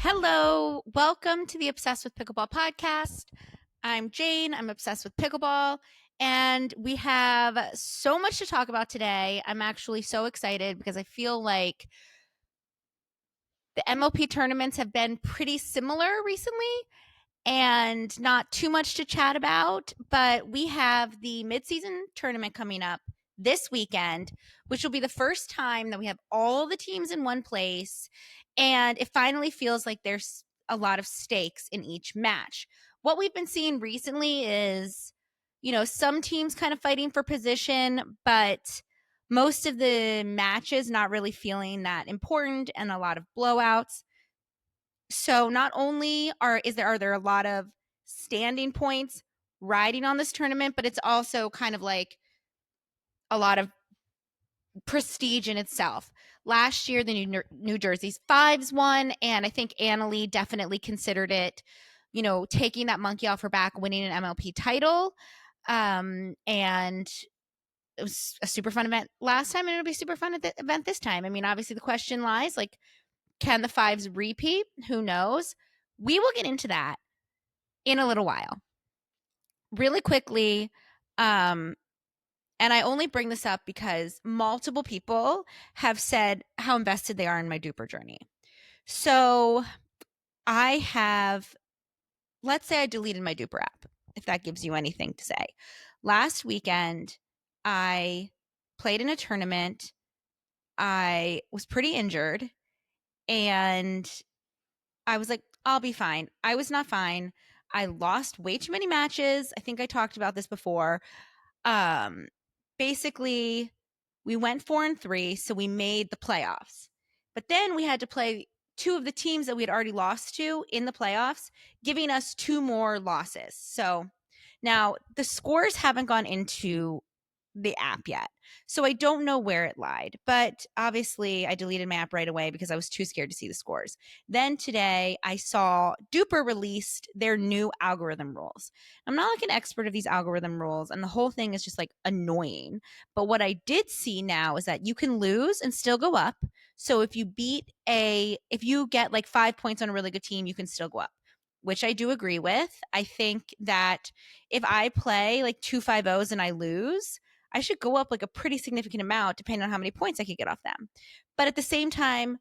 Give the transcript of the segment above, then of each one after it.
Hello, welcome to the Obsessed with Pickleball podcast. I'm Jane. I'm obsessed with pickleball, and we have so much to talk about today. I'm actually so excited because I feel like the MLP tournaments have been pretty similar recently and not too much to chat about, but we have the mid-season tournament coming up this weekend, which will be the first time that we have all the teams in one place, and it finally feels like there's a lot of stakes in each match. What we've been seeing recently is, some teams kind of fighting for position, but most of the matches not really feeling that important and a lot of blowouts. So not only are there a lot of standing points riding on this tournament, but it's also kind of like a lot of prestige in itself. Last year, the New Jersey's Fives won, and I think Annalie definitely considered it, taking that monkey off her back, winning an MLP title. And it was a super fun event last time, and it'll be super fun at the event this time. I mean, obviously the question lies, like, can the Fives repeat? Who knows? We will get into that in a little while. Really quickly, and I only bring this up because multiple people have said how invested they are in my DUPR journey. So let's say I deleted my DUPR app, if that gives you anything to say. Last weekend, I played in a tournament. I was pretty injured, and I was like, I'll be fine. I was not fine. I lost way too many matches. I think I talked about this before. Basically, we went 4-3, so we made the playoffs. But then we had to play two of the teams that we had already lost to in the playoffs, giving us two more losses. So now the scores haven't gone into the app yet. So I don't know where it lied, but obviously I deleted my app right away because I was too scared to see the scores. Then today I saw DUPR released their new algorithm rules. I'm not like an expert of these algorithm rules, and the whole thing is just like annoying. But what I did see now is that you can lose and still go up. So if you get like 5 points on a really good team, you can still go up, which I do agree with. I think that if I play like 2-5-0s and I lose, I should go up like a pretty significant amount depending on how many points I could get off them. But at the same time,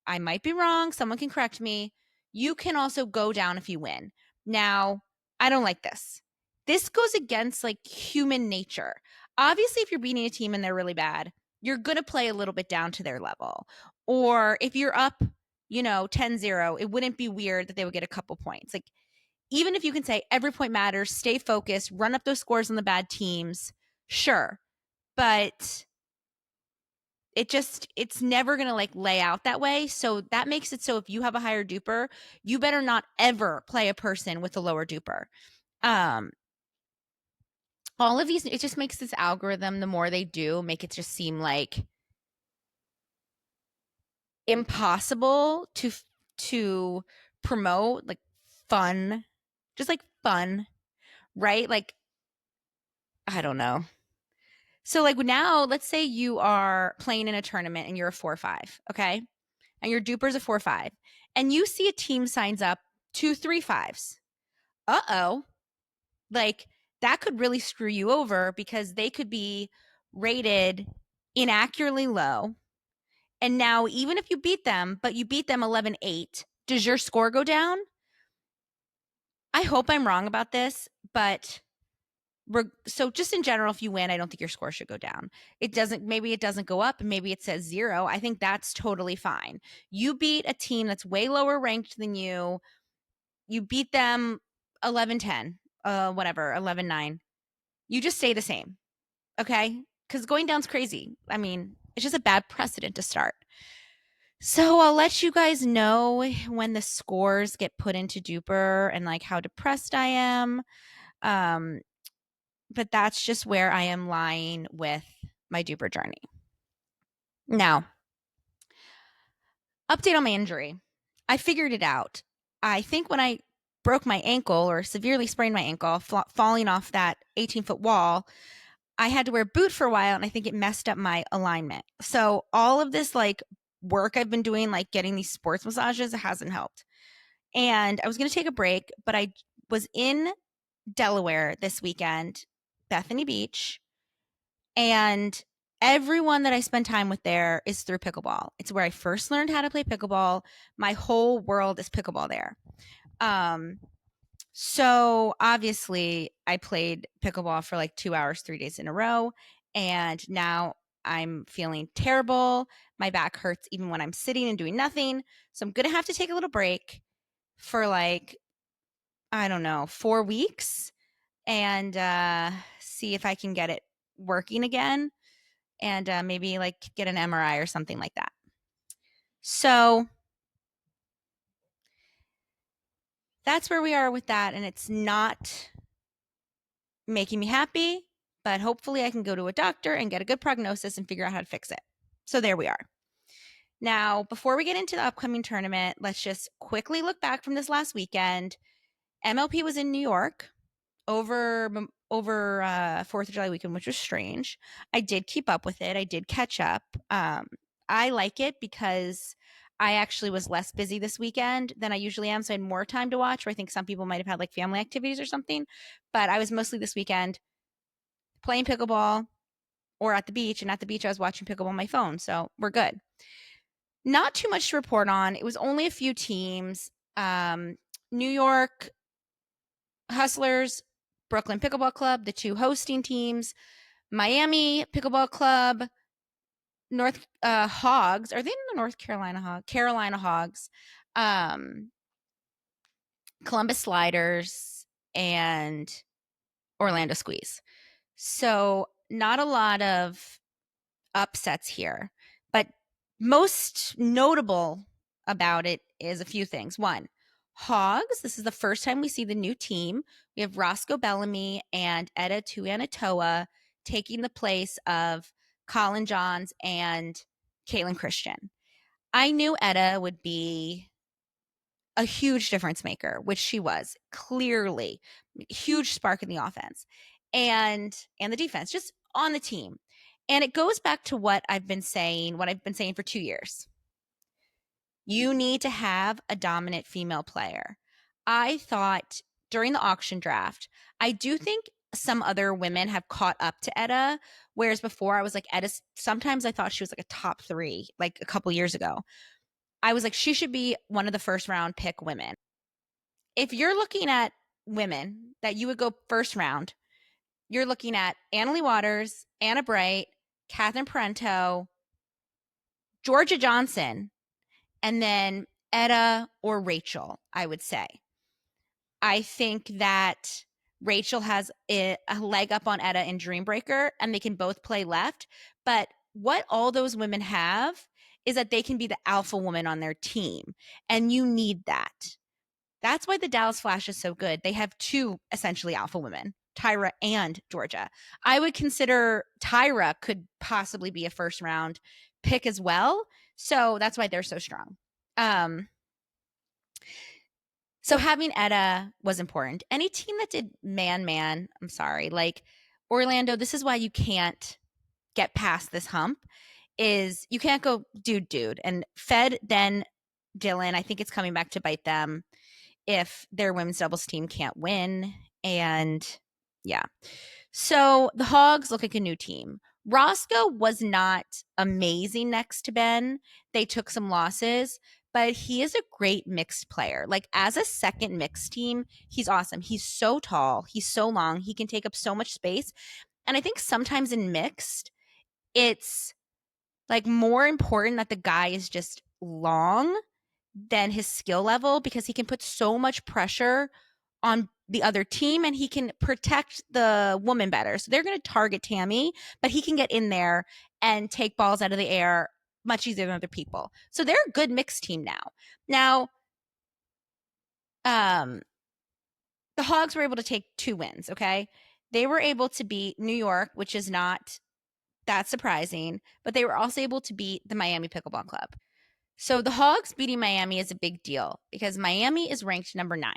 I might be wrong. Someone can correct me. You can also go down if you win. Now, I don't like this. This goes against like human nature. Obviously, if you're beating a team and they're really bad, you're going to play a little bit down to their level. Or if you're up, 10-0, it wouldn't be weird that they would get a couple points. Like, even if you can say every point matters, stay focused, run up those scores on the bad teams, sure. But it's never going to like lay out that way. So that makes it so if you have a higher DUPR, you better not ever play a person with a lower DUPR. All of these, it just makes this algorithm, the more they do, make it just seem like impossible to promote like fun, just like fun, right? Like, I don't know. So like now, let's say you are playing in a tournament and you're a 4-5, okay? And your DUPR's a 4-5, and you see a team signs up 2-3-5s. Uh-oh. Like, that could really screw you over because they could be rated inaccurately low. And now, even if you beat them, but you beat them 11-8, does your score go down? I hope I'm wrong about this, but so just in general, if you win, I don't think your score should go down. Maybe it doesn't go up and maybe it says 0. I think that's totally fine. You beat a team that's way lower ranked than you. You beat them 11-10, whatever, 11-9. You just stay the same. Okay? Because going down's crazy. I mean, it's just a bad precedent to start. So I'll let you guys know when the scores get put into DUPR and like how depressed I am. But that's just where I am lying with my DUPR journey. Now, update on my injury. I figured it out. I think when I broke my ankle or severely sprained my ankle falling off that 18-foot wall, I had to wear a boot for a while, and I think it messed up my alignment. So all of this like work I've been doing, like getting these sports massages, it hasn't helped. And I was going to take a break, but I was in Delaware this weekend, Bethany Beach, and everyone that I spend time with there is through pickleball. It's where I first learned how to play pickleball. My whole world is pickleball there. So obviously I played pickleball for like 2 hours, 3 days in a row. And now I'm feeling terrible. My back hurts even when I'm sitting and doing nothing. So I'm going to have to take a little break for like, I don't know, 4 weeks and see if I can get it working again and maybe like get an MRI or something like that. So that's where we are with that. And it's not making me happy, but hopefully I can go to a doctor and get a good prognosis and figure out how to fix it. So there we are. Now, before we get into the upcoming tournament, let's just quickly look back from this last weekend. MLP was in New York over 4th of July weekend, which was strange. I did keep up with it. I did catch up. I like it because I actually was less busy this weekend than I usually am, so I had more time to watch, where I think some people might have had like family activities or something. But I was mostly this weekend playing pickleball or at the beach, and at the beach I was watching pickleball on my phone, so we're good. Not too much to report on. It was only a few teams. New York Hustlers, Brooklyn Pickleball Club, the two hosting teams, Miami Pickleball Club, North Hogs. Are they in the North Carolina Hogs? Carolina Hogs, Columbus Sliders, and Orlando Squeeze. So not a lot of upsets here, but most notable about it is a few things. One, Hogs. This is the first time we see the new team. We have Roscoe Bellamy and Etta Tuanatoa taking the place of Colin Johns and Caitlin Christian. I knew Etta would be a huge difference maker, which she was clearly. Huge spark in the offense and the defense, just on the team. And it goes back to what I've been saying for 2 years. You need to have a dominant female player. I thought during the auction draft, I do think some other women have caught up to Etta, whereas before I was like, Etta, sometimes I thought she was like a top 3, like a couple years ago. I was like, she should be one of the first round pick women. If you're looking at women that you would go first round, you're looking at Annalie Waters, Anna Bright, Catherine Parento, Georgia Johnson, and then Etta or Rachel, I would say. I think that Rachel has a leg up on Etta in DreamBreaker, and they can both play left. But what all those women have is that they can be the alpha woman on their team, and you need that. That's why the Dallas Flash is so good. They have two essentially alpha women, Tyra and Georgia. I would consider Tyra could possibly be a first round pick as well. So that's why they're so strong. So having Etta was important. Any team that did man, I'm sorry, like Orlando, this is why you can't get past this hump, is you can't go dude. And Fed, then Dylan, I think it's coming back to bite them if their women's doubles team can't win. And yeah. So the Hogs look like a new team. Roscoe was not amazing next to Ben. They took some losses, but he is a great mixed player. Like as a second mixed team, he's awesome. He's so tall. He's so long. He can take up so much space. And I think sometimes in mixed, it's like more important that the guy is just long than his skill level, because he can put so much pressure on the other team and he can protect the woman better. So they're going to target Tammy, but he can get in there and take balls out of the air much easier than other people. So they're a good mixed team now. Now, the Hogs were able to take 2 wins, okay? They were able to beat New York, which is not that surprising, but they were also able to beat the Miami Pickleball Club. So the Hogs beating Miami is a big deal because Miami is ranked number 9,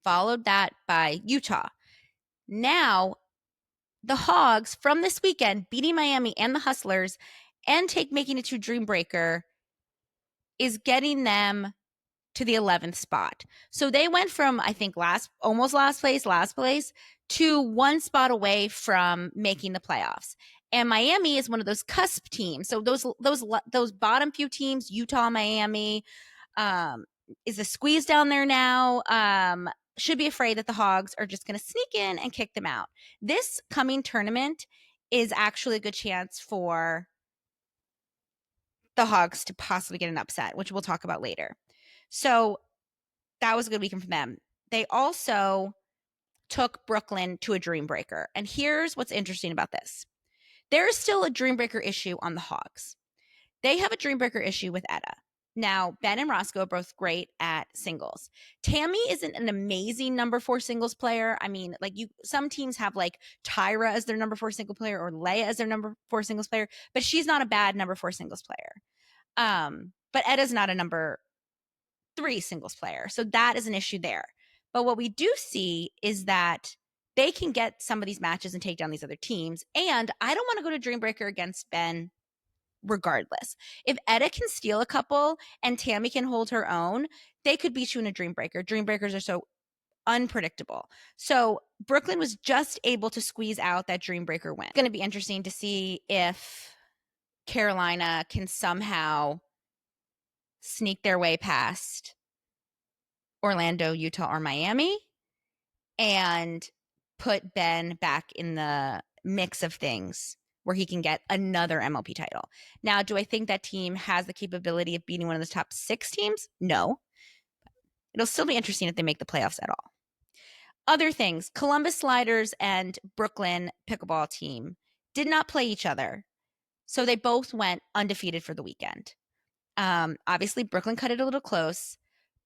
followed that by Utah. Now, the Hogs from this weekend beating Miami and the Hustlers and making it to DreamBreaker is getting them to the 11th spot. So they went from, I think, almost last place to one spot away from making the playoffs. And Miami is one of those cusp teams. So those bottom few teams, Utah, Miami, is a squeeze down there now. Should be afraid that the Hogs are just going to sneak in and kick them out. This coming tournament is actually a good chance for the Hogs to possibly get an upset, which we'll talk about later. So that was a good weekend for them. They also took Brooklyn to a DreamBreaker. And here's what's interesting about this. There is still a DreamBreaker issue on the Hogs. They have a DreamBreaker issue with Etta. Now, Ben and Roscoe are both great at singles. Tammy isn't an amazing number 4 singles player. I mean, like some teams have like Tyra as their number 4 single player or Leia as their number 4 singles player, but she's not a bad number 4 singles player. But Etta's not a number 3 singles player. So that is an issue there. But what we do see is that they can get some of these matches and take down these other teams. And I don't want to go to DreamBreaker against Ben regardless. If Etta can steal a couple and Tammy can hold her own, they could beat you in a DreamBreaker. DreamBreakers are so unpredictable. So Brooklyn was just able to squeeze out that DreamBreaker win. It's going to be interesting to see if Carolina can somehow sneak their way past Orlando, Utah, or Miami and put Ben back in the mix of things where he can get another MLP title. Now, do I think that team has the capability of beating one of the top 6 teams? No. It'll still be interesting if they make the playoffs at all. Other things, Columbus Sliders and Brooklyn Pickleball team did not play each other. So they both went undefeated for the weekend. Obviously, Brooklyn cut it a little close,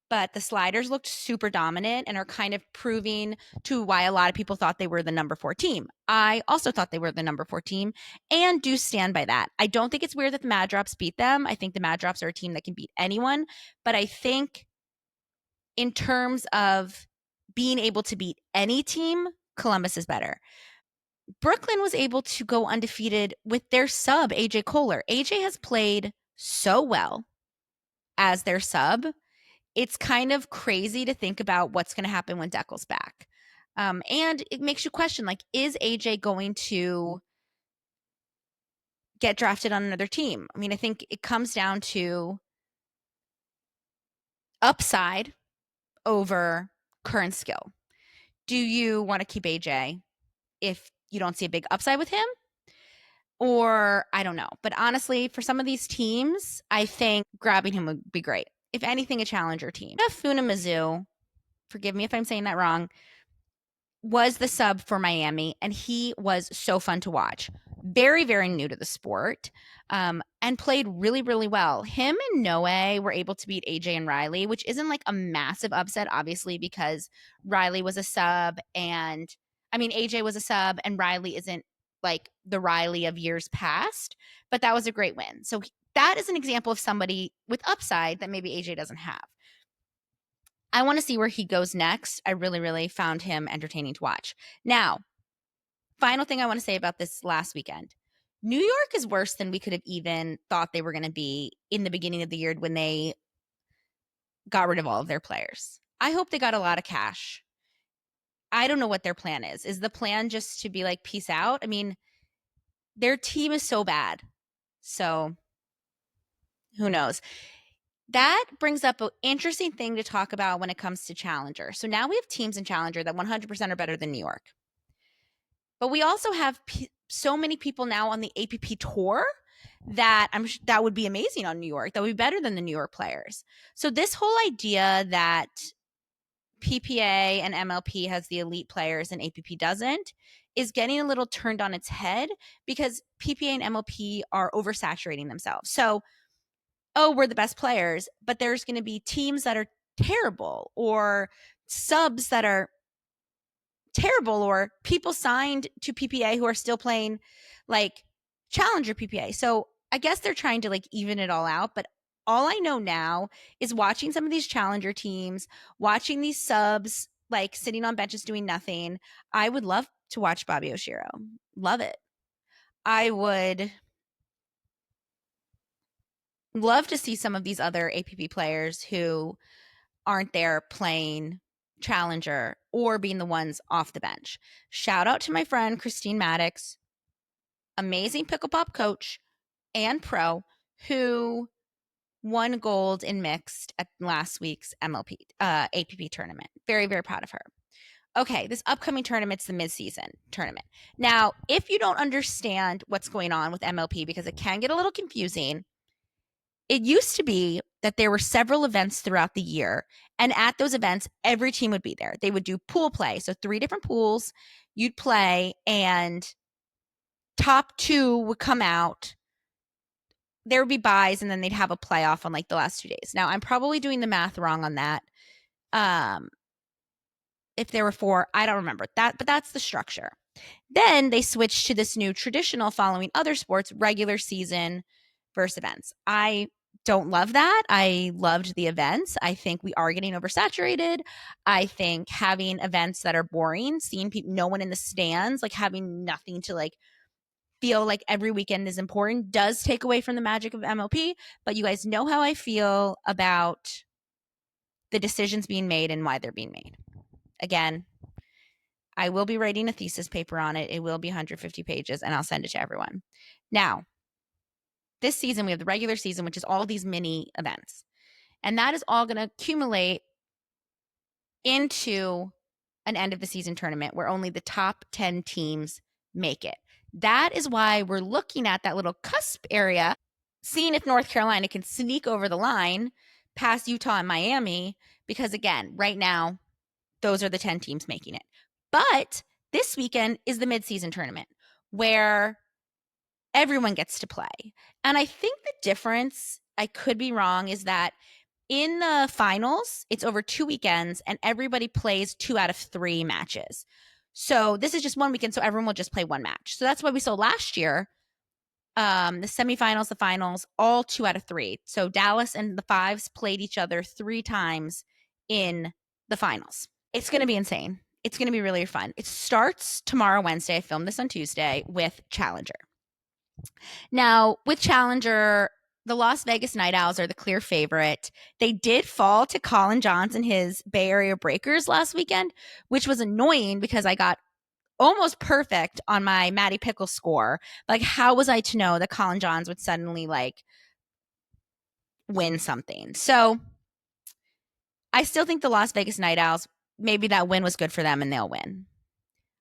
but the Sliders looked super dominant and are kind of proving to why a lot of people thought they were the number 4 team. I also thought they were the number 4 team and do stand by that. I don't think it's weird that the Mad Drops beat them. I think the Mad Drops are a team that can beat anyone, but I think in terms of being able to beat any team, Columbus is better. Brooklyn was able to go undefeated with their sub, AJ Kohler. AJ has played so well as their sub. It's kind of crazy to think about what's going to happen when Deckel's back. And it makes you question, like, is AJ going to get drafted on another team? I mean, I think it comes down to upside over current skill. Do you want to keep AJ if you don't see a big upside with him? Or I don't know. But honestly, for some of these teams, I think grabbing him would be great. If anything, a challenger team. Funa Mizzou, forgive me if I'm saying that wrong, was the sub for Miami, and he was so fun to watch. Very, very new to the sport, and played really, really well. Him and Noe were able to beat AJ and Riley, which isn't like a massive upset, obviously, because Riley was a sub, and I mean, AJ was a sub, and Riley isn't like the Riley of years past, but that was a great win. So that is an example of somebody with upside that maybe AJ doesn't have. I want to see where he goes next. I really, really found him entertaining to watch. Now, final thing I want to say about this last weekend. New York is worse than we could have even thought they were going to be in the beginning of the year when they got rid of all of their players. I hope they got a lot of cash. I don't know what their plan is. Is the plan just to be like, peace out? I mean, their team is so bad. So who knows? That brings up an interesting thing to talk about when it comes to Challenger. So now we have teams in Challenger that 100% are better than New York. But we also have so many people now on the APP tour that that would be amazing on New York. That would be better than the New York players. So this whole idea that PPA and MLP has the elite players and APP doesn't is getting a little turned on its head because PPA and MLP are oversaturating themselves. So, oh, we're the best players, but there's going to be teams that are terrible or subs that are terrible or people signed to PPA who are still playing like challenger PPA. So I guess they're trying to like even it all out. But all I know now is watching some of these challenger teams, watching these subs like sitting on benches doing nothing. I would love to watch Bobby Oshiro. Love it. I would love to see some of these other APP players who aren't there playing challenger or being the ones off the bench. Shout out to my friend Christine Maddox, amazing pickleball coach and pro, who won gold in mixed at last week's MLP APP tournament. Very, very proud of her. Okay, this upcoming tournament's the mid-season tournament. Now, if you don't understand what's going on with MLP, because it can get a little confusing, it used to be that there were several events throughout the year, and at those events, every team would be there. They would do pool play, so 3 different pools you'd play, and top 2 would come out. There would be buys, and then they'd have a playoff on like the last 2 days. Now, I'm probably doing the math wrong on that. If there were 4, I don't remember that, but that's the structure. Then they switched to this new traditional, following other sports, regular season versus events. I don't love that. I loved the events. I think we are getting oversaturated. I think having events that are boring, seeing people, no one in the stands, like having nothing to like feel like every weekend is important, does take away from the magic of MLP. But you guys know how I feel about the decisions being made and why they're being made. Again, I will be writing a thesis paper on it. It will be 150 pages, and I'll send it to everyone. Now, this season, we have the regular season, which is all these mini events. And that is all going to accumulate into an end of the season tournament where only the top 10 teams make it. That is why we're looking at that little cusp area, seeing if North Carolina can sneak over the line past Utah and Miami, because again, right now, those are the 10 teams making it. But this weekend is the mid-season tournament where everyone gets to play. And I think the difference, I could be wrong, is that in the finals, it's over 2 weekends and everybody plays 2 out of 3 matches. So this is just 1 weekend, so everyone will just play 1 match. So that's why we saw last year, the semifinals, the finals, all 2 out of 3. So Dallas and the Fives played each other 3 times in the finals. It's going to be insane. It's going to be really fun. It starts tomorrow, Wednesday. I filmed this on Tuesday with Challenger. Now, with Challenger, the Las Vegas Night Owls are the clear favorite. They did fall to Colin Johns and his Bay Area Breakers last weekend, which was annoying because I got almost perfect on my Maddie Pickle score. Like, how was I to know that Colin Johns would suddenly like win something? So I still think the Las Vegas Night Owls, maybe that win was good for them and they'll win.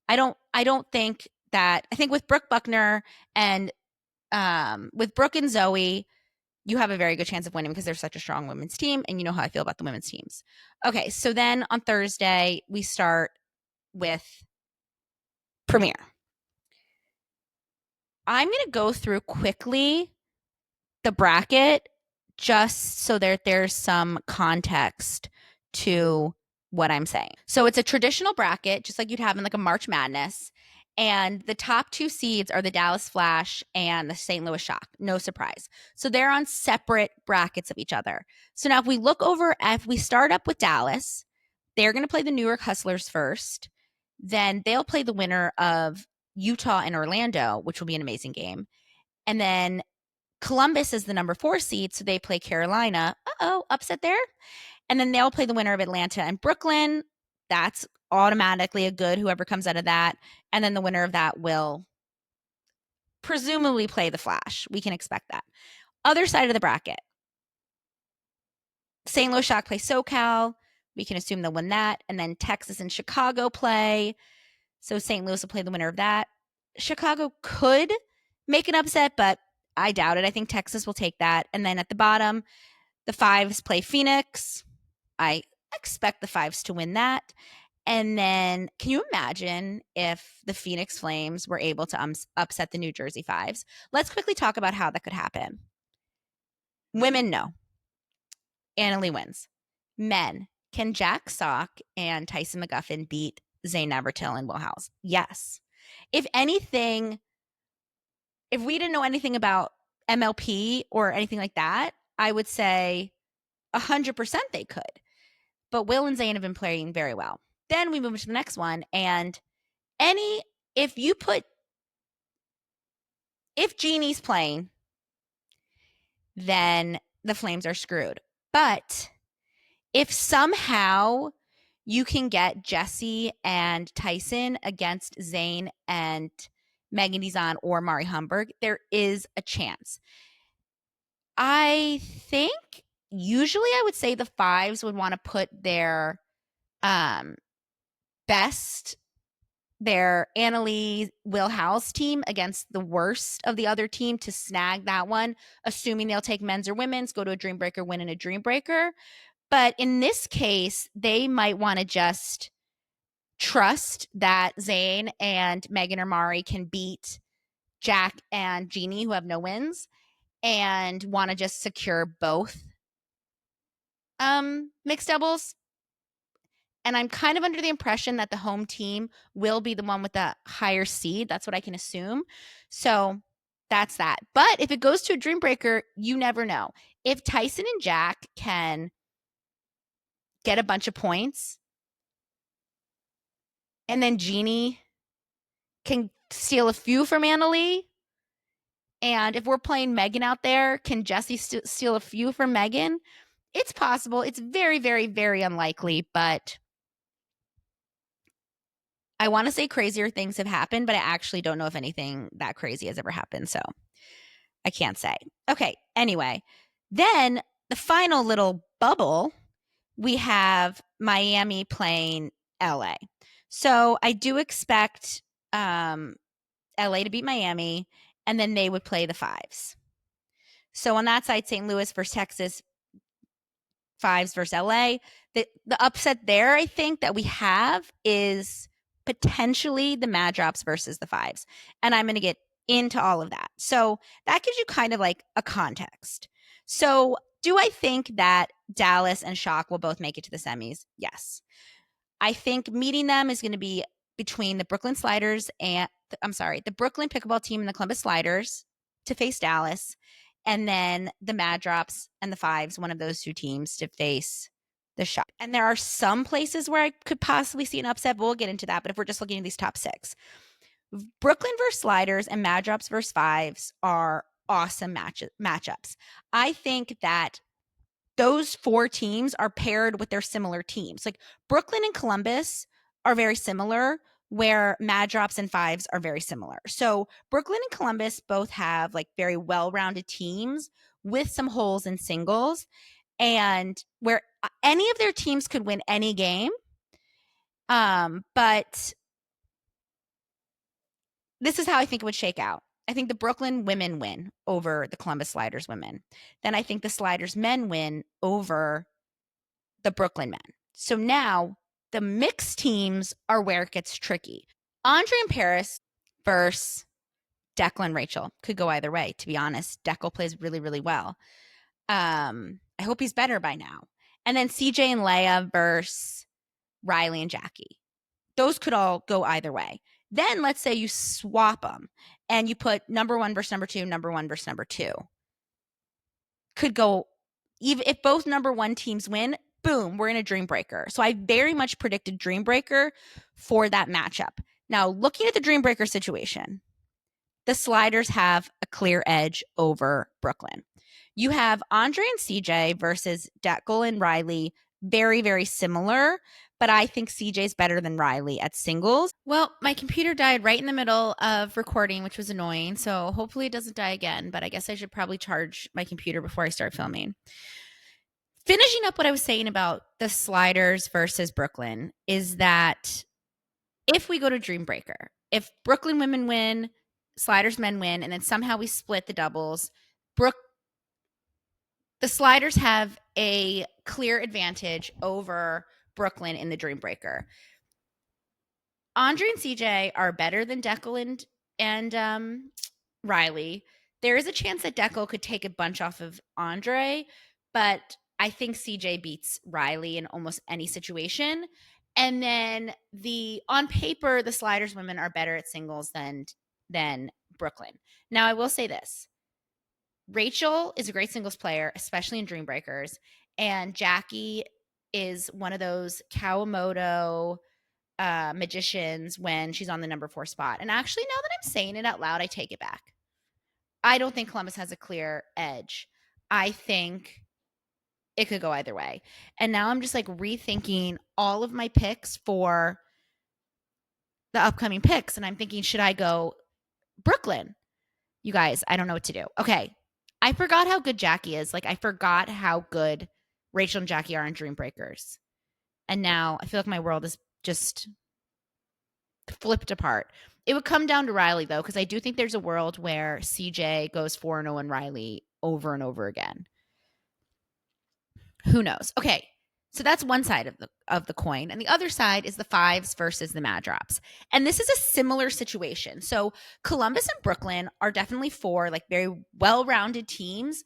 I don't think that, I think with Brooke Buckner and with Brooke and Zoe, you have a very good chance of winning because they're such a strong women's team, and you know how I feel about the women's teams. Okay, so then on Thursday, we start with Premier. I'm going to go through quickly the bracket just so that there's some context to what I'm saying. So it's a traditional bracket, just like you'd have in like a March Madness. And the top 2 seeds are the Dallas Flash and the St. Louis Shock. No surprise. So they're on separate brackets of each other. So now if we look over, if we start up with Dallas, they're going to play the New York Hustlers first. Then they'll play the winner of Utah and Orlando, which will be an amazing game. And then Columbus is the number 4 seed, so they play Carolina. Upset there. And then they'll play the winner of Atlanta and Brooklyn. That's automatically a good, whoever comes out of that. And then the winner of that will presumably play the Flash. We can expect that. Other side of the bracket. St. Louis Shock play SoCal. We can assume they'll win that. And then Texas and Chicago play. So St. Louis will play the winner of that. Chicago could make an upset, but I doubt it. I think Texas will take that. And then at the bottom, the Fives play Phoenix. I expect the Fives to win that. And then can you imagine if the Phoenix Flames were able to upset the New Jersey Fives? Let's quickly talk about how that could happen. Women, no. Annalie wins. Men, can Jack Sock and Tyson McGuffin beat Zane Evertill and Will Howes? Yes. If anything, if we didn't know anything about MLP or anything like that, I would say 100% they could. But Will and Zane have been playing very well. Then we move to the next one. And if Jeannie's playing, then the Flames are screwed. But if somehow you can get Jesse and Tyson against Zane and Megan Dizon or Mari Humberg, there is a chance. I think usually I would say the fives would want to put their best, their Annalise Will House team against the worst of the other team to snag that one, assuming they'll take men's or women's, go to a DreamBreaker, win in a DreamBreaker. But in this case, they might want to just trust that Zane and Megan or Mari can beat Jack and Jeannie, who have no wins, and want to just secure both mixed doubles. And I'm kind of under the impression that the home team will be the one with the higher seed. That's what I can assume. So that's that. But if it goes to a DreamBreaker, you never know. If Tyson and Jack can get a bunch of points, and then Jeannie can steal a few from Annalie, and if we're playing Megan out there, can Jesse steal a few from Megan? It's possible. It's very, very, very unlikely, but I want to say crazier things have happened, but I actually don't know if anything that crazy has ever happened. So I can't say. Okay. Anyway, then the final little bubble, we have Miami playing LA. So I do expect LA to beat Miami, and then they would play the fives. So on that side, St. Louis versus Texas, fives versus LA. The upset there, I think, that we have is potentially the Mad Drops versus the fives. And I'm going to get into all of that. So that gives you kind of like a context. So do I think that Dallas and Shock will both make it to the semis? Yes. I think meeting them is going to be between the Brooklyn Sliders and, the Brooklyn Pickleball team and the Columbus Sliders to face Dallas, and then the Mad Drops and the Fives, one of those two teams, to face the Shock. And there are some places where I could possibly see an upset, but we'll get into that. But if we're just looking at these top six, Brooklyn versus Sliders and Mad Drops versus Fives are awesome matchups. I think that those four teams are paired with their similar teams. Like Brooklyn and Columbus are very similar, where Mad Drops and Fives are very similar. So Brooklyn and Columbus both have like very well-rounded teams with some holes in singles, and where any of their teams could win any game. But this is how I think it would shake out. I think the Brooklyn women win over the Columbus Sliders women. Then I think the Sliders men win over the Brooklyn men. So now the mixed teams are where it gets tricky. Andre and Paris versus Declan and Rachel could go either way, to be honest. Declan plays really, really well. I hope he's better by now. And then CJ and Leia versus Riley and Jackie. Those could all go either way. Then let's say you swap them and you put number one versus number two, number one versus number two. Could go, even if both number one teams win, boom, we're in a DreamBreaker. So I very much predicted DreamBreaker for that matchup. Now, looking at the DreamBreaker situation, the Sliders have a clear edge over Brooklyn. You have Andre and CJ versus Declan and Riley, very, very similar, but I think CJ's better than Riley at singles. Well, my computer died right in the middle of recording, which was annoying. So hopefully it doesn't die again, but I guess I should probably charge my computer before I start filming. Finishing up what I was saying about the Sliders versus Brooklyn is that if we go to DreamBreaker, if Brooklyn women win, Sliders men win, and then somehow we split the doubles, the Sliders have a clear advantage over Brooklyn in the DreamBreaker. Andre and CJ are better than Declan and Riley. There is a chance that Declan could take a bunch off of Andre, but I think CJ beats Riley in almost any situation. And then on paper, the Sliders women are better at singles than Brooklyn. Now, I will say this. Rachel is a great singles player, especially in DreamBreakers, and Jackie is one of those Kawamoto magicians when she's on the number 4 spot. And actually, now that I'm saying it out loud, I take it back. I don't think Columbus has a clear edge. I think it could go either way. And now I'm just like rethinking all of my picks for the upcoming picks. And I'm thinking, should I go Brooklyn? You guys, I don't know what to do. Okay. I forgot how good Jackie is. Like, I forgot how good Rachel and Jackie are in DreamBreakers. And now I feel like my world is just flipped apart. It would come down to Riley, though, because I do think there's a world where CJ goes 4-0 and Riley over and over again. Who knows? Okay. So that's one side of the coin. And the other side is the fives versus the Mad Drops. And this is a similar situation. So Columbus and Brooklyn are definitely four like very well-rounded teams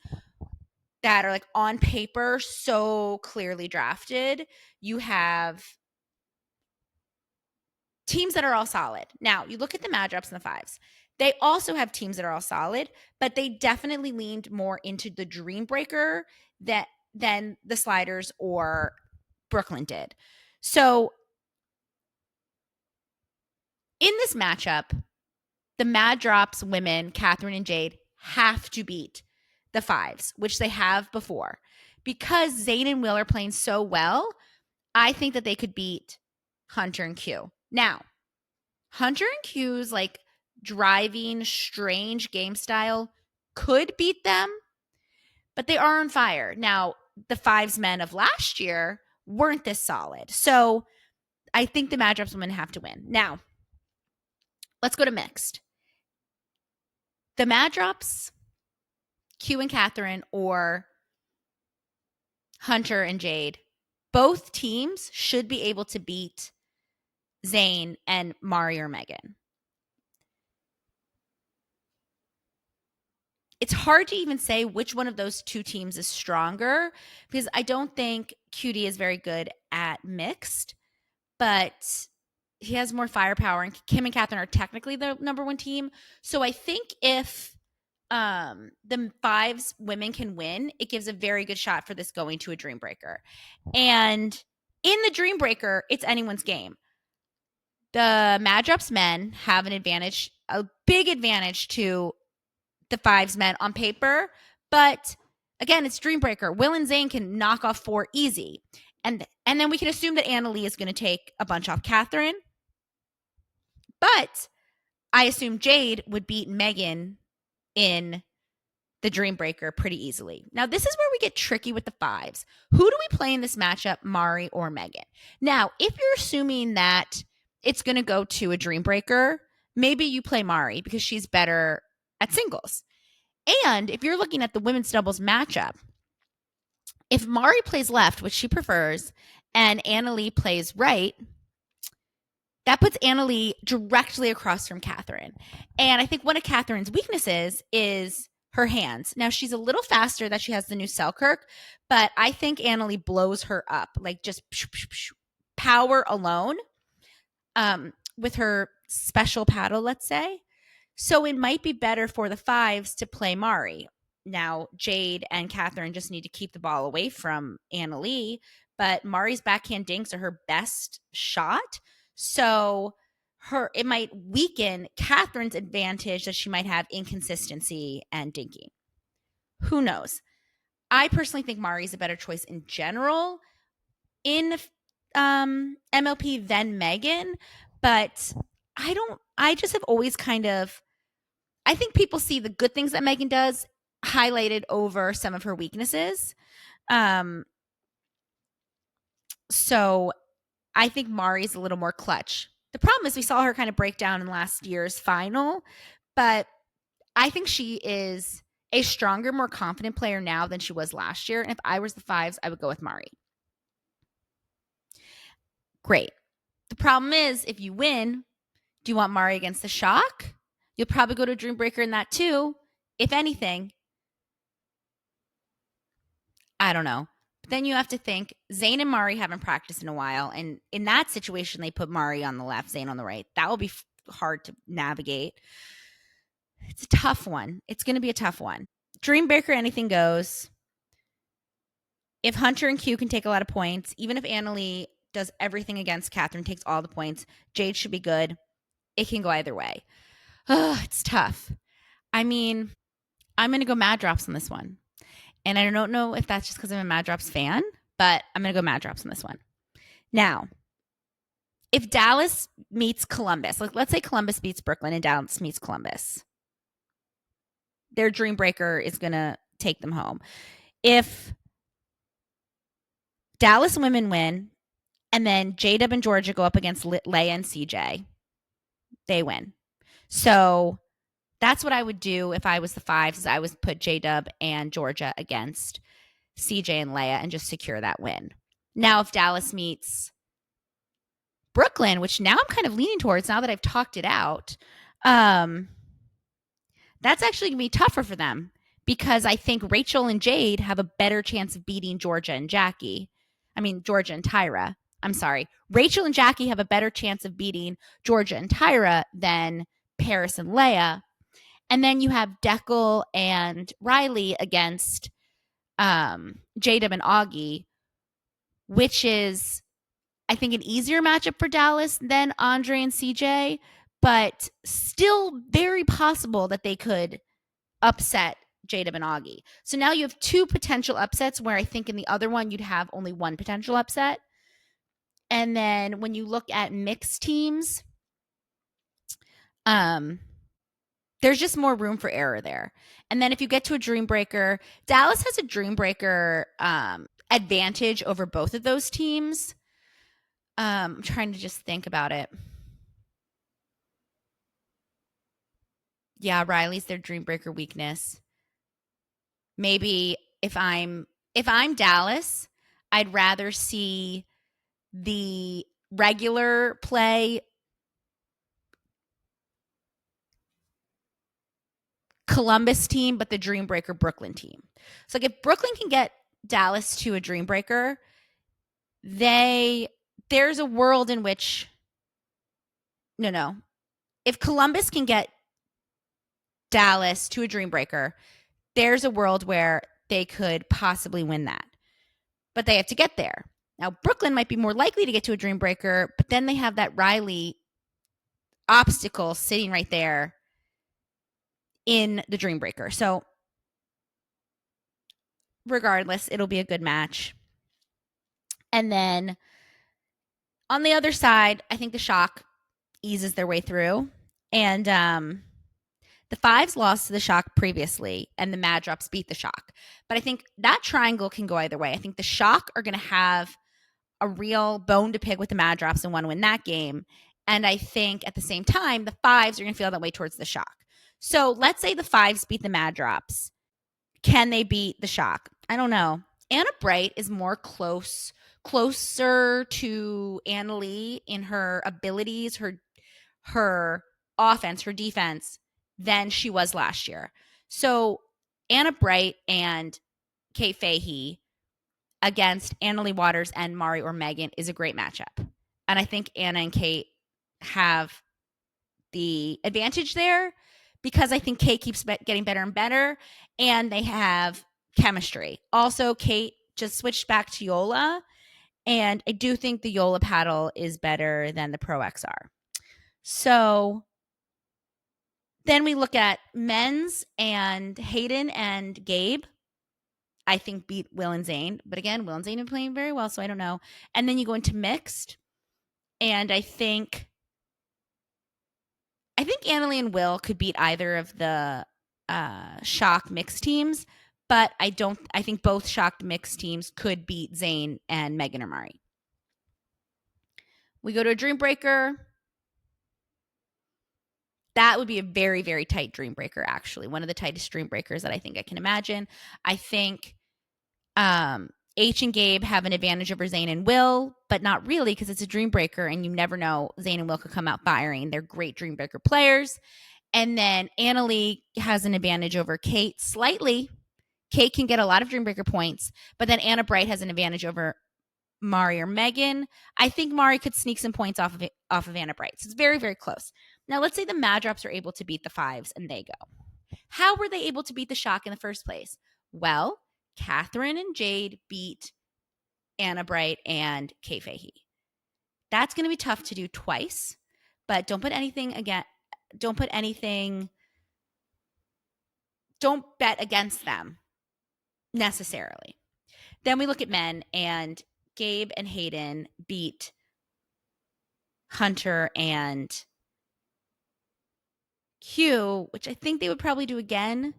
that are like on paper so clearly drafted. You have teams that are all solid. Now, you look at the Mad Drops and the fives. They also have teams that are all solid, but they definitely leaned more into the DreamBreaker than the Sliders or Brooklyn did. So in this matchup, the Mad Drops women, Catherine and Jade, have to beat the fives, which they have before. Because Zane and Will are playing so well, I think that they could beat Hunter and Q. Now, Hunter and Q's like driving, strange game style could beat them, but they are on fire. Now, the fives men of last year weren't this solid. So I think the Mad Drops women have to win. Now, let's go to mixed. The Mad Drops, Q and Catherine, or Hunter and Jade, both teams should be able to beat Zane and Mari or Megan. It's hard to even say which one of those two teams is stronger because I don't think QD is very good at mixed, but he has more firepower, and Kim and Catherine are technically the number one team. So I think if the fives women can win, it gives a very good shot for this going to a DreamBreaker. And in the DreamBreaker, it's anyone's game. The Mad Drops men have an advantage, a big advantage to the fives men on paper, but again, it's DreamBreaker. Will and Zane can knock off 4 easy. And then we can assume that Anna Lee is going to take a bunch off Catherine. But I assume Jade would beat Megan in the DreamBreaker pretty easily. Now, this is where we get tricky with the fives. Who do we play in this matchup, Mari or Megan? Now, if you're assuming that it's going to go to a DreamBreaker, maybe you play Mari because she's better at singles. And if you're looking at the women's doubles matchup, if Mari plays left, which she prefers, and Anna Lee plays right, that puts Anna Lee directly across from Catherine. And I think one of Catherine's weaknesses is her hands. Now, she's a little faster that she has the new Selkirk, but I think Anna Lee blows her up, like just power alone with her special paddle, let's say. So it might be better for the fives to play Mari. Now, Jade and Catherine just need to keep the ball away from Anna Lee, but Mari's backhand dinks are her best shot. So it might weaken Catherine's advantage that she might have inconsistency and dinking. Who knows? I personally think Mari's a better choice in general in MLP than Megan, but I just have always I think people see the good things that Megan does highlighted over some of her weaknesses. So I think Mari's a little more clutch. The problem is we saw her kind of break down in last year's final, but I think she is a stronger, more confident player now than she was last year. And if I was the fives, I would go with Mari. Great. The problem is if you win, do you want Mari against the Shock? You'll probably go to DreamBreaker in that too. If anything, I don't know. But then you have to think Zane and Mari haven't practiced in a while. And in that situation, they put Mari on the left, Zane on the right. That will be hard to navigate. It's a tough one. It's going to be a tough one. DreamBreaker, anything goes. If Hunter and Q can take a lot of points, even if Anna Lee does everything against Catherine, takes all the points, Jade should be good. It can go either way. It's tough. I mean, I'm going to go Mad Drops on this one. And I don't know if that's just because I'm a Mad Drops fan, but I'm going to go Mad Drops on this one. Now, if Dallas meets Columbus, like let's say Columbus beats Brooklyn and Dallas meets Columbus, their DreamBreaker is going to take them home. If Dallas women win, and then J-Dub and Georgia go up against Leia and CJ, they win. So that's what I would do if I was the fives, is I would put J-Dub and Georgia against CJ and Leia and just secure that win. Now, if Dallas meets Brooklyn, which now I'm kind of leaning towards now that I've talked it out, that's actually going to be tougher for them because I think Rachel and Jade have a better chance of beating Georgia and Tyra. I'm sorry. Rachel and Jackie have a better chance of beating Georgia and Tyra than Paris and Leia. And then you have Deckel and Riley against J-Dub and Augie, which is, I think, an easier matchup for Dallas than Andre and CJ, but still very possible that they could upset J-Dub and Augie. So now you have two potential upsets where I think in the other one you'd have only one potential upset. And then when you look at mixed teams, there's just more room for error there. And then if you get to a DreamBreaker, Dallas has a DreamBreaker advantage over both of those teams. I'm trying to just think about it. Yeah, Riley's their DreamBreaker weakness. Maybe if I'm Dallas, I'd rather see the regular play Columbus team, but the DreamBreaker Brooklyn team. So like if Brooklyn can get Dallas to a DreamBreaker, there's a world in which no. If Columbus can get Dallas to a DreamBreaker, there's a world where they could possibly win that. But they have to get there. Now, Brooklyn might be more likely to get to a DreamBreaker, but then they have that Riley obstacle sitting right there in the DreamBreaker. So regardless, it'll be a good match. And then on the other side, I think the Shock eases their way through. And the Fives lost to the Shock previously, and the Mad Drops beat the Shock. But I think that triangle can go either way. I think the Shock are going to have a real bone to pick with the Mad Drops and want to win that game. And I think at the same time, the Fives are going to feel that way towards the Shock. So let's say the Fives beat the Mad Drops. Can they beat the Shock? I don't know. Anna Bright is more closer to Anna Lee in her abilities, her offense, her defense, than she was last year. So Anna Bright and Kate Fahey against Anna Lee Waters and Mari or Megan is a great matchup. And I think Anna and Kate have the advantage there because I think Kate keeps getting better and better, and they have chemistry. Also, Kate just switched back to Yola, and I do think the Yola paddle is better than the Pro XR. So then we look at men's, and Hayden and Gabe, I think, beat Will and Zane. But again, Will and Zane have been playing very well, so I don't know. And then you go into mixed, and I think Annalie and Will could beat either of the Shock mixed teams, but I think both Shock mixed teams could beat Zane and Megan or Mari. We go to a DreamBreaker. That would be a very, very tight DreamBreaker, actually. One of the tightest DreamBreakers that I think I can imagine. I think H and Gabe have an advantage over Zane and Will, but not really because it's a DreamBreaker and you never know. Zane and Will could come out firing. They're great DreamBreaker players. And then Annalie has an advantage over Kate slightly. Kate can get a lot of DreamBreaker points, but then Anna Bright has an advantage over Mari or Megan. I think Mari could sneak some points off of Anna Bright. So it's very, very close. Now, let's say the Mad Drops are able to beat the Fives and they go. How were they able to beat the Shock in the first place? Well, Catherine and Jade beat Anna Bright and Kay Fahey. That's going to be tough to do twice, but don't bet against them. necessarily. Then we look at men, and Gabe and Hayden beat Hunter and Q, which I think they would probably do again.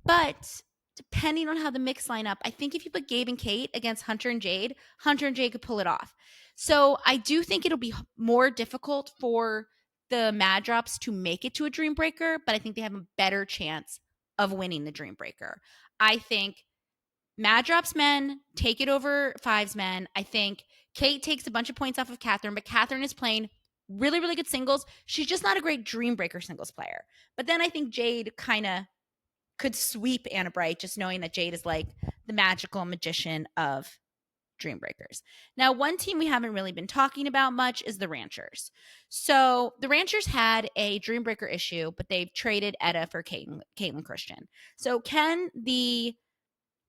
But depending on how the mix line up, I think if you put Gabe and Kate against Hunter and Jade could pull it off. So I do think it'll be more difficult for the Mad Drops to make it to a DreamBreaker, but I think they have a better chance of winning the DreamBreaker. I think Mad Drops men take it over Fives men. I think Kate takes a bunch of points off of Catherine, but Catherine is playing really, really good singles. She's just not a great DreamBreaker singles player. But then I think Jade kind of could sweep Anna Bright, just knowing that Jade is like the magical magician of DreamBreakers. Now, one team we haven't really been talking about much is the Ranchers. So the Ranchers had a DreamBreaker issue, but they've traded Etta for Caitlin Christian. So can the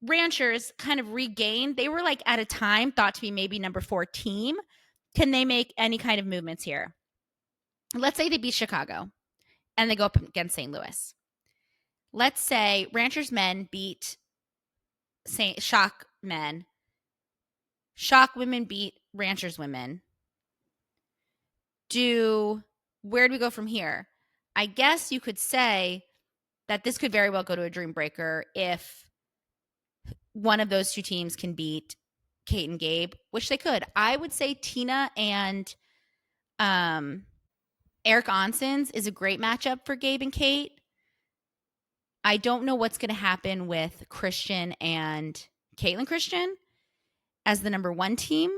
Ranchers kind of regain? They were like at a time thought to be maybe number 4 team. Can they make any kind of movements here? Let's say they beat Chicago and they go up against St. Louis. Let's say Ranchers men beat Shock men. Shock women beat Ranchers women. Where do we go from here? I guess you could say that this could very well go to a DreamBreaker if one of those two teams can beat Kate and Gabe, which they could. I would say Tina and Eric Onsens is a great matchup for Gabe and Kate. I don't know what's going to happen with Christian and Caitlin Christian as the number 1 team.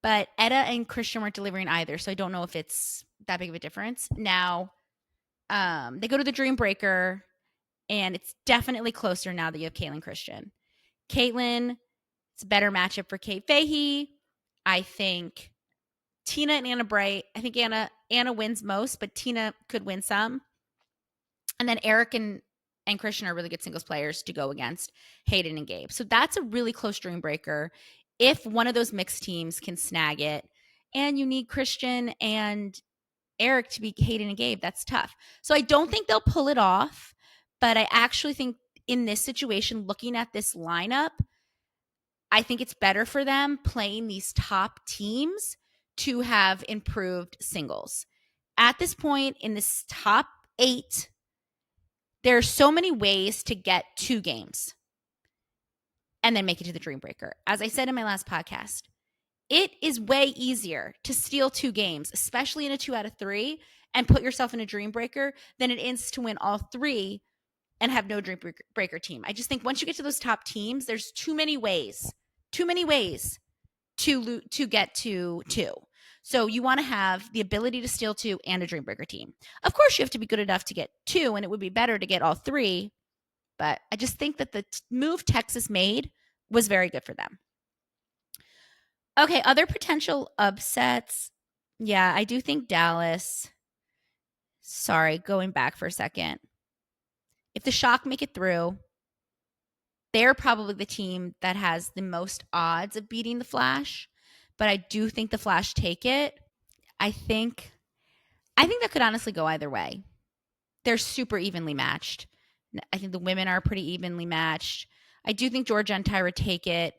But Etta and Christian weren't delivering either, so I don't know if it's that big of a difference. Now, they go to the DreamBreaker, and it's definitely closer now that you have Caitlin Christian. Caitlin, it's a better matchup for Kate Fahey. I think Tina and Anna Bright. I think Anna wins most, but Tina could win some. And then Eric and Christian are really good singles players to go against Hayden and Gabe. So that's a really close DreamBreaker. If one of those mixed teams can snag it, and you need Christian and Eric to beat Hayden and Gabe, that's tough. So I don't think they'll pull it off, but I actually think in this situation, looking at this lineup, I think it's better for them playing these top teams to have improved singles. At this point in this top 8, there are so many ways to get 2 games and then make it to the DreamBreaker. As I said in my last podcast, it is way easier to steal 2 games, especially in a 2 out of 3, and put yourself in a DreamBreaker than it is to win all 3 and have no DreamBreaker team. I just think once you get to those top teams, there's too many ways to get to 2. So you want to have the ability to steal 2 and a DreamBreaker team. Of course, you have to be good enough to get 2, and it would be better to get all 3. But I just think that the move Texas made was very good for them. Okay, other potential upsets. Yeah, I do think Dallas. Sorry, going back for a second. If the Shock make it through, they're probably the team that has the most odds of beating the Flash. But I do think the Flash take it. I think that could honestly go either way. They're super evenly matched. I think the women are pretty evenly matched. I do think Georgia and Tyra take it,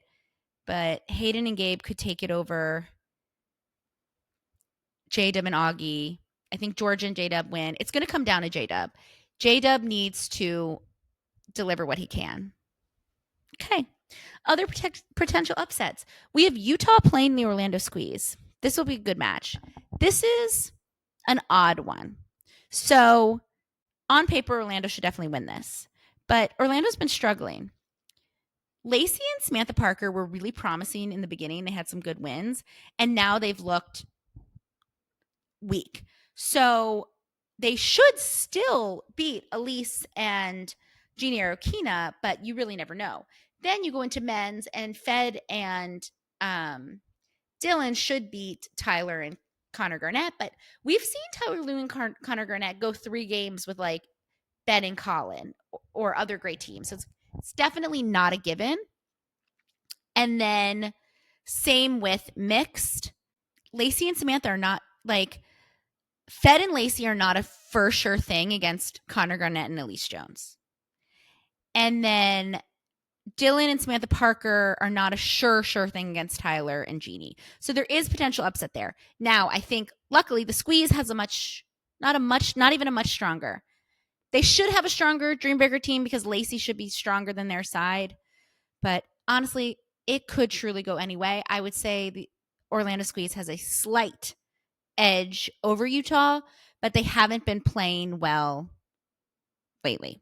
but Hayden and Gabe could take it over J-Dub and Augie. I think Georgia and J-Dub win. It's going to come down to J-Dub. J-Dub needs to deliver what he can. Okay. Other potential upsets. We have Utah playing the Orlando Squeeze. This will be a good match. This is an odd one. So on paper, Orlando should definitely win this. But Orlando's been struggling. Lacey and Samantha Parker were really promising in the beginning. They had some good wins. And now they've looked weak. So they should still beat Elise and Jeannie Arokina, but you really never know. Then you go into men's, and Fed and Dylan should beat Tyler and Connor Garnett, but we've seen Tyler Lue and Connor Garnett go 3 games with like Ben and Colin or other great teams. So it's definitely not a given. And then same with mixed. Lacey and Samantha are not like Fed and Lacey are not a for sure thing against Connor Garnett and Elise Jones. And then Dylan and Samantha Parker are not a sure thing against Tyler and Jeannie. So there is potential upset there. Now, I think luckily the squeeze has not even a much stronger. They should have a stronger DreamBreaker team because Lacey should be stronger than their side. But honestly, it could truly go any way. I would say the Orlando Squeeze has a slight edge over Utah, but they haven't been playing well lately.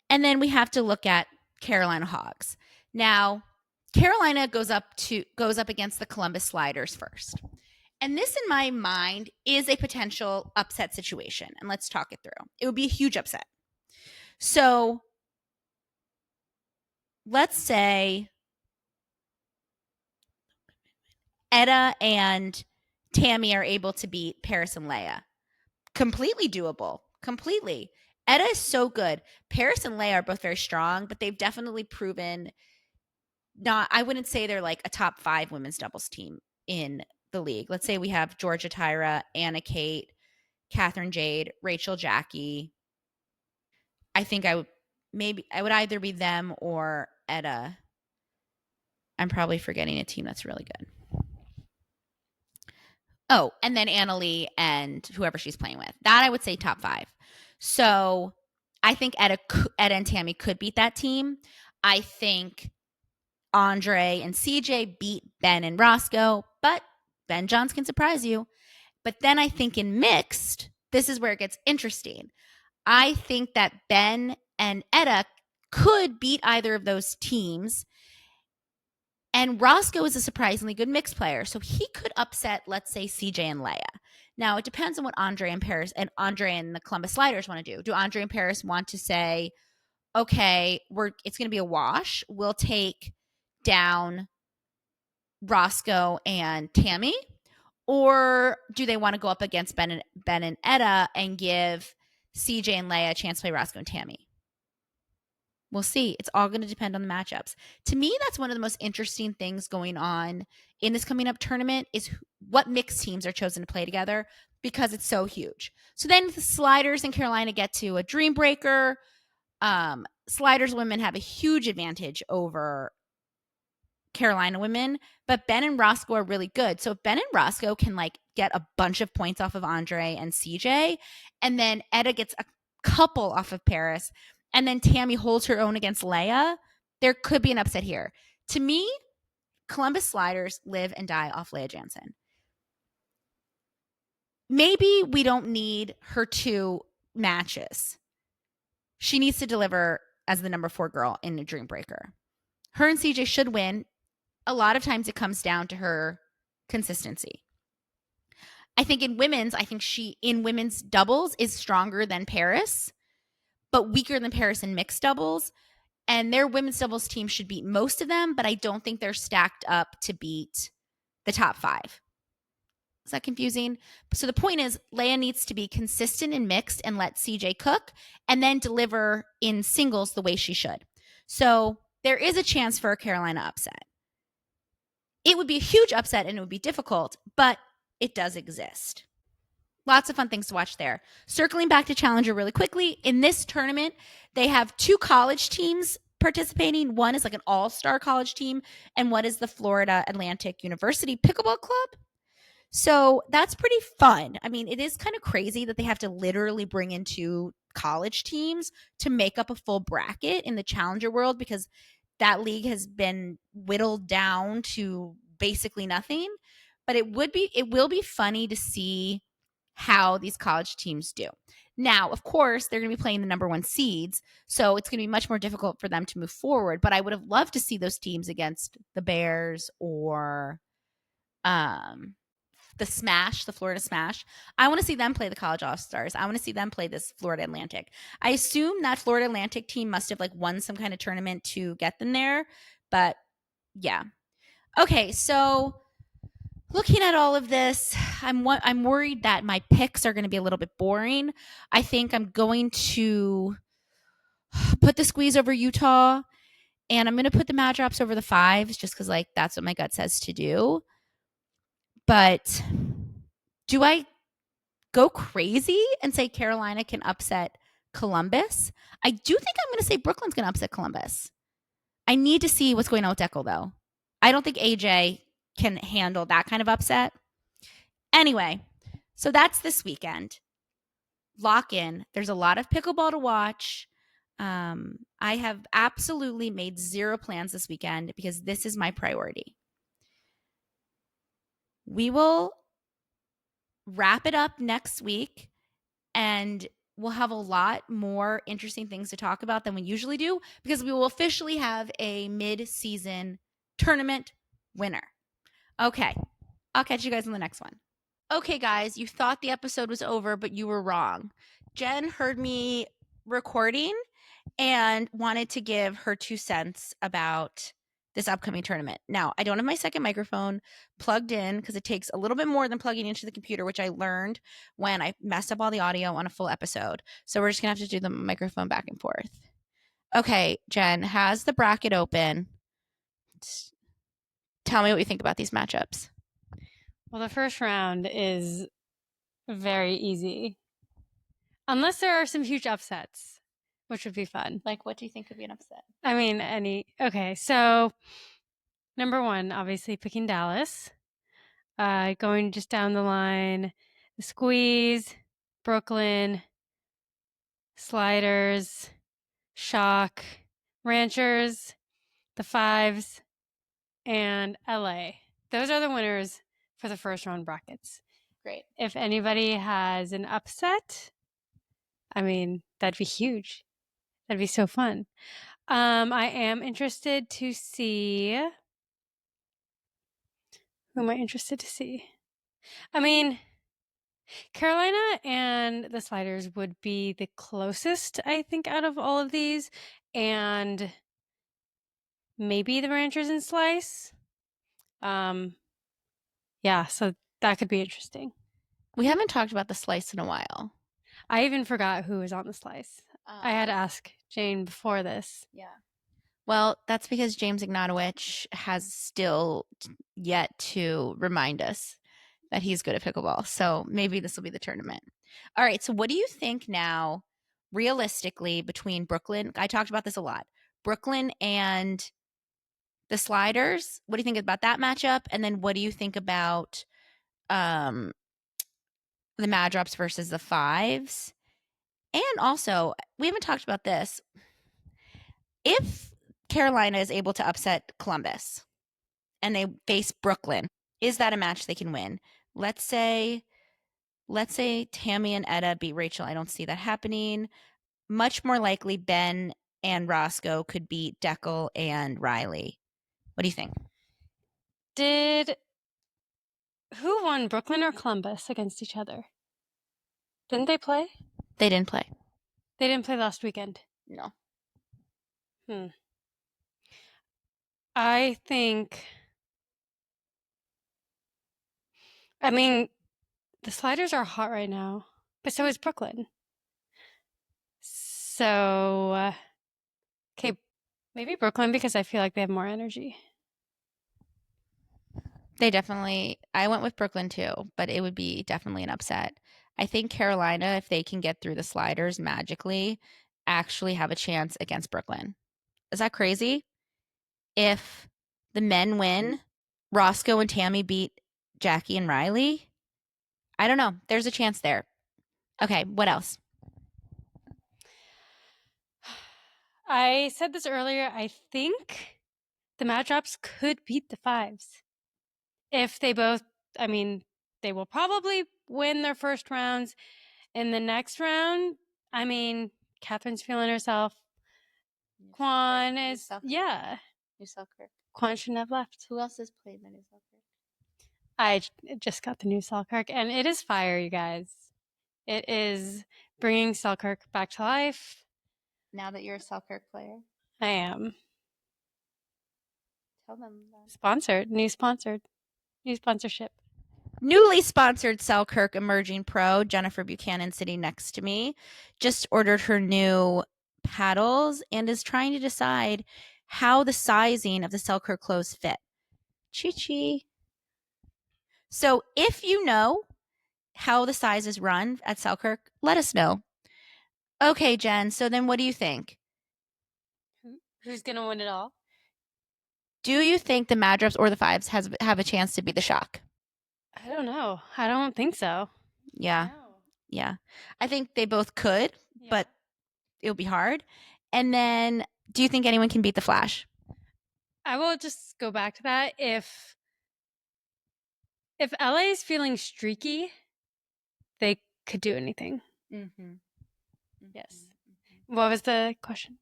And then we have to look at Carolina Hogs. Now, Carolina goes up against the Columbus Sliders first. And this, in my mind, is a potential upset situation. And let's talk it through. It would be a huge upset. So let's say Etta and Tammy are able to beat Paris and Leia. Completely doable. Completely. Etta is so good. Paris and Leia are both very strong, but they've definitely proven I wouldn't say they're like a top 5 women's doubles team in the league. Let's say we have Georgia Tyra, Anna Kate, Catherine Jade, Rachel Jackie. I think I would either be them or Etta. I'm probably forgetting a team that's really good. Oh, and then Annalie and whoever she's playing with. That I would say top 5. So I think Etta and Tammy could beat that team. I think Andre and CJ beat Ben and Roscoe, but Ben Johns can surprise you. But then I think in mixed, this is where it gets interesting. I think that Ben and Etta could beat either of those teams. And Roscoe is a surprisingly good mixed player. So he could upset, let's say, CJ and Leia. Now, it depends on what Andre and the Columbus Sliders want to do. Do Andre and Paris want to say, okay, it's going to be a wash. We'll take down Roscoe and Tammy? Or do they want to go up against Ben and Etta and give CJ and Leia a chance to play Roscoe and Tammy? We'll see. It's all going to depend on the matchups. To me, that's one of the most interesting things going on in this coming up tournament is what mixed teams are chosen to play together because it's so huge. So then the Sliders and Carolina get to a DreamBreaker. Sliders women have a huge advantage over Carolina women, but Ben and Roscoe are really good. So if Ben and Roscoe can like get a bunch of points off of Andre and CJ, and then Etta gets a couple off of Paris, and then Tammy holds her own against Leia, there could be an upset here. To me, Columbus Sliders live and die off Leia Jansen. Maybe we don't need her 2 matches. She needs to deliver as the number 4 girl in the DreamBreaker. Her and CJ should win. A lot of times it comes down to her consistency. I think in women's, she in women's doubles is stronger than Paris, but weaker than Paris in mixed doubles. And their women's doubles team should beat most of them, but I don't think they're stacked up to beat the top 5. Is that confusing? So the point is, Leia needs to be consistent in mixed and let CJ cook, and then deliver in singles the way she should. So there is a chance for a Carolina upset. It would be a huge upset and it would be difficult, but it does exist. Lots of fun things to watch there. Circling back to Challenger really quickly, in this tournament, they have 2 college teams participating. One is like an all-star college team, and one is the Florida Atlantic University Pickleball Club. So that's pretty fun. I mean, it is kind of crazy that they have to literally bring in 2 college teams to make up a full bracket in the Challenger world because that league has been whittled down to basically nothing. But it will be funny to see how these college teams do. Now, of course, they're going to be playing the number 1 seeds, so it's going to be much more difficult for them to move forward. But I would have loved to see those teams against the Bears or the Florida Smash. I want to see them play the College All-Stars. I want to see them play this Florida Atlantic. I assume that Florida Atlantic team must have like won some kind of tournament to get them there. But yeah. Okay, so looking at all of this, I'm worried that my picks are going to be a little bit boring. I think I'm going to put the squeeze over Utah, and I'm going to put the Mad Drops over the 5s just because like that's what my gut says to do. But do I go crazy and say Carolina can upset Columbus. I do think I'm going to say Brooklyn's going to upset Columbus. I need to see what's going on with Deckel, though. I don't think AJ can handle that kind of upset. Anyway, so that's this weekend. Lock in. There's a lot of pickleball to watch. I have absolutely made zero plans this weekend because this is my priority. We will wrap it up next week, and we'll have a lot more interesting things to talk about than we usually do because we will officially have a mid-season tournament winner. Okay, I'll catch you guys in the next one. Okay, guys, you thought the episode was over, but you were wrong. Jen heard me recording and wanted to give her 2 cents about this upcoming tournament. Now, I don't have my second microphone plugged in because it takes a little bit more than plugging into the computer, which I learned when I messed up all the audio on a full episode. So we're just going to have to do the microphone back and forth. Okay, Jen, has the bracket open. Tell me what you think about these matchups. Well, the first round is very easy. Unless there are some huge upsets, which would be fun. Like, what do you think could be an upset? I mean, okay, so number one, obviously picking Dallas. Going just down the line, the Squeeze, Brooklyn, Sliders, Shock, Ranchers, the Fives, and LA. Those are the winners for the first round brackets. Great. If anybody has an upset, I mean, that'd be huge. That'd be so fun. I am interested to see. Who am I interested to see? I mean, Carolina and the Sliders would be the closest, I think, out of all of these. And maybe the Ranchers and Slice. Yeah, so that could be interesting. We haven't talked about the Slice in a while. I even forgot who was on the Slice. I had to ask Jane before this. Yeah. Well, that's because James Ignatowicz has still yet to remind us that he's good at pickleball. So maybe this will be the tournament. All right. So what do you think now, realistically, between Brooklyn? I talked about this a lot. Brooklyn and the Sliders. What do you think about that matchup? And then what do you think about the Mad Drops versus the Fives? And also, we haven't talked about this. If Carolina is able to upset Columbus and they face Brooklyn, is that a match they can win? Let's say Tammy and Etta beat Rachel. I don't see that happening. Much more likely Ben and Roscoe could beat Deckel and Riley. What do you think? Who won, Brooklyn or Columbus, against each other? Didn't they play? They didn't play. They didn't play last weekend. No. I think, I mean, the Sliders are hot right now, but so is Brooklyn. So, okay, maybe Brooklyn because I feel like they have more energy. They definitely, I went with Brooklyn too, but it would be definitely an upset. I think Carolina, if they can get through the Sliders magically, actually have a chance against Brooklyn. Is that crazy? If the men win, Roscoe and Tammy beat Jackie and Riley, I don't know. There's a chance there. Okay, what else? I said this earlier. I think the Mad Drops could beat the Fives. If they both, I mean, they will probably win their first rounds. In the next round, I mean, Catherine's feeling herself. Quang is, yeah. New Selkirk. Quang shouldn't have left. Who else has played the New Selkirk? I just got the New Selkirk, and it is fire, you guys. It is bringing Selkirk back to life. Now that you're a Selkirk player? I am. Tell them that. New sponsorship. Newly sponsored Selkirk Emerging Pro, Jennifer Buchanan, sitting next to me, just ordered her new paddles and is trying to decide how the sizing of the Selkirk clothes fit. Chi-chi. So if you know how the sizes run at Selkirk, let us know. Okay, Jen. So then what do you think? Who's gonna win it all? Do you think the Mad Drops or the Fives have a chance to be the Shock? I don't know. I don't think so. Yeah. No. Yeah. I think they both could, but it'll be hard. And then do you think anyone can beat the Flash? I will just go back to that. If LA is feeling streaky, they could do anything. Mm-hmm. Yes. What was the question?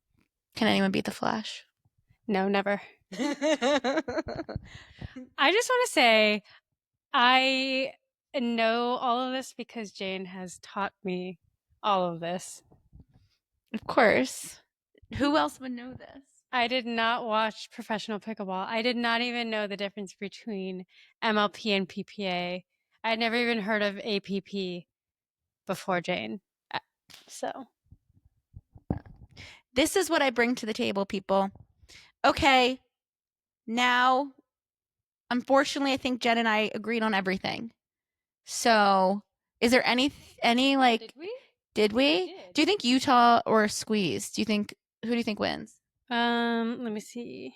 Can anyone beat the Flash? No, never. I just want to say I know all of this because Jane has taught me all of this. Of course. Who else would know this? I did not watch professional pickleball. I did not even know the difference between MLP and PPA. I had never even heard of APP before Jane. So This is what I bring to the table, people. Okay. Now, unfortunately, I think Jen and I agreed on everything. So, is there any like did we? did we? Do you think Utah or Squeeze? Who do you think wins? Let me see.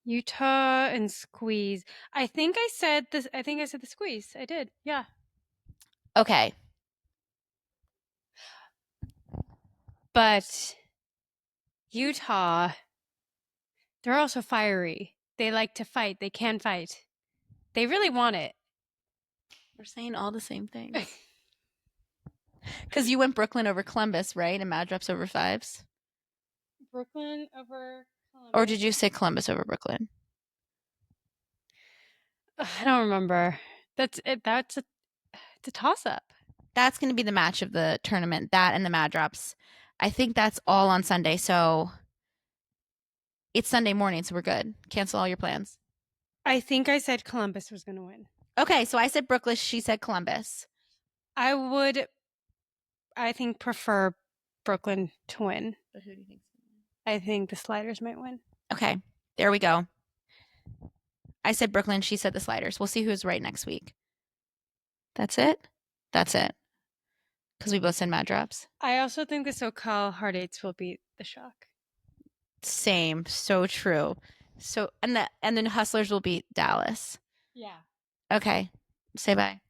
Utah and Squeeze. I think I said this. I think I said the Squeeze. I did. Yeah. Okay. But Utah, they're also fiery. They like to fight. They can fight. They really want it. We're saying all the same things. Because you went Brooklyn over Columbus, right? And Mad Drops over Fives? Brooklyn over Columbus. Or did you say Columbus over Brooklyn? I don't remember. It's a toss up. That's going to be the match of the tournament. That and the Mad Drops. I think that's all on Sunday. So it's Sunday morning, so we're good. Cancel all your plans. I think I said Columbus was going to win. Okay, so I said Brooklyn. She said Columbus. I would, I think, prefer Brooklyn to win. But who do you think? I think the Sliders might win. Okay, there we go. I said Brooklyn. She said the Sliders. We'll see who's right next week. That's it? That's it. Because we both said Mad Drops. I also think the SoCal Hard Eights will beat the Shock. Same. So true. So and then Hustlers will beat Dallas. Yeah. Okay. Say bye.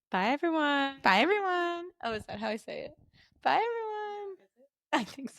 Bye, everyone. Bye, everyone. Oh, is that how I say it? Bye, everyone. I think so.